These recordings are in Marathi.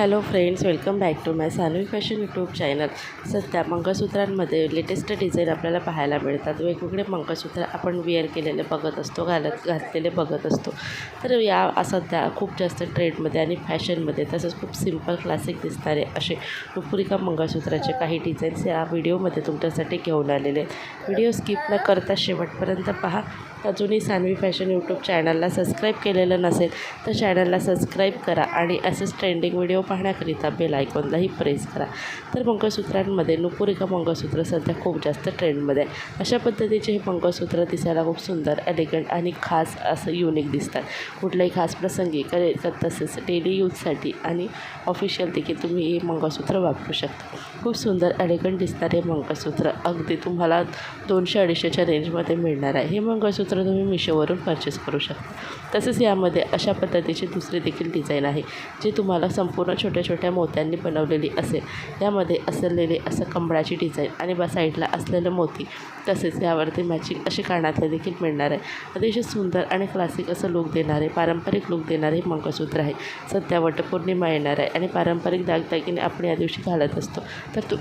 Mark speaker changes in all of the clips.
Speaker 1: Hello friends, welcome back to my Sanvi fashion YouTube channel. सध्या मंगळसूत्रांमध्ये लेटेस्ट डिझाईन आपल्याला पाहायला मिळतात। वेगवेगळे मंगळसूत्र आपण वेअर केलेले बघत असतो, घातलेले बघत असतो। तर या सध्या खूप जास्त ट्रेंडमध्ये आणि फॅशनमध्ये तसंच खूप सिंपल क्लासिक दिसणारे असे नुपुरिका मंगळसूत्राचे काही डिझाईन्स या व्हिडिओमध्ये तुमच्यासाठी घेऊन आलेले। व्हिडिओ स्किप न करता शेवटपर्यंत पहा। अजूनही सानवी फॅशन यूट्यूब चॅनलला सबस्क्राईब केलेलं नसेल तर चॅनलला सबस्क्राईब करा आणि असेच ट्रेंडिंग व्हिडिओ पाहण्याकरिता बेल आयकॉनलाही प्रेस करा। तर मंगळसूत्रांमध्ये नुपुरिका मंगळसूत्र सध्या खूप जास्त ट्रेंडमध्ये आहे। अशा पद्धतीचे हे मंगळसूत्र दिसायला खूप सुंदर, एलिगंट आणि खास असं युनिक दिसतात। कुठल्याही खास प्रसंगी तसेच डेली यूजसाठी आणि ऑफिशियल देखील तुम्ही हे मंगळसूत्र वापरू शकता। खूप सुंदर एलिगंट दिसणारे मंगळसूत्र अगदी तुम्हाला 200-250च्या रेंजमध्ये मिळणार आहे। हे मंगळसूत्र तुम्ही मिशोवरून परचेस करू शकता। तसेच यामध्ये अशा पद्धतीची दुसरी देखील डिझाईन आहे जी तुम्हाला संपूर्ण छोट्या छोट्या मोत्यांनी बनवलेली असेल। यामध्ये असलेले असं कमळाची डिझाईन आणि साईडला असलेलं मोती, तसेच यावरती मॅचिंग असे कानातले देखील मिळणार आहे। अतिशय सुंदर आणि क्लासिक असं लुक देणारे, पारंपरिक लुक देणारे हे मंगळसूत्र आहे। सध्या वटपौर्णिमा येणार आहे आणि पारंपरिक दागदागिने आपण या दिवशी घालत असतो। तर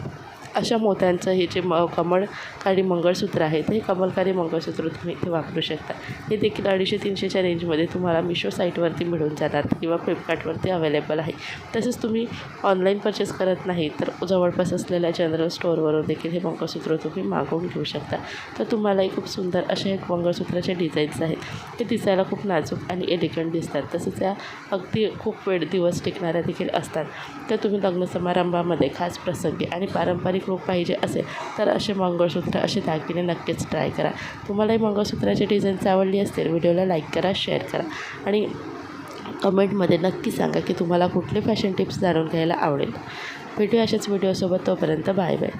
Speaker 1: अशा मोत्यांचं हे जे कमलकारी मंगळसूत्र आहे ते कमलकारी मंगळसूत्र तुम्ही इथे वापरू शकता। हे देखील 250-300च्या रेंजमध्ये तुम्हाला मिशो साईटवरती मिळून जाणार किंवा फ्लिपकार्टवरती अवेलेबल आहे। तसेच तुम्ही ऑनलाईन परचेस करत नाही तर जवळपास असलेल्या जनरल स्टोअरवरून देखील हे मंगळसूत्र तुम्ही मागवून घेऊ शकता। तर तुम्हालाही खूप सुंदर असे एक मंगळसूत्राचे डिझाईन्स आहेत। ते दिसायला खूप नाजूक आणि एलिगंट दिसतात। तसेच या अगदी खूप दिवस टिकणाऱ्या देखील असतात। तर तुम्ही लग्न समारंभामध्ये, खास प्रसंगी आणि पारंपरिक लूक पाहिजे असेल तर असे मंगळसूत्र, असे दागिने नक्कीच ट्राय करा। तुम्हाला ही मंगळसूत्राची डिझाईन्स आवडली असतील, व्हिडिओला लाईक करा, शेअर करा आणि कमेंटमध्ये नक्की सांगा की तुम्हाला कुठले फॅशन टिप्स जाणून घ्यायला आवडेल। भेटूया अशाच व्हिडिओसोबत, तोपर्यंत बाय बाय।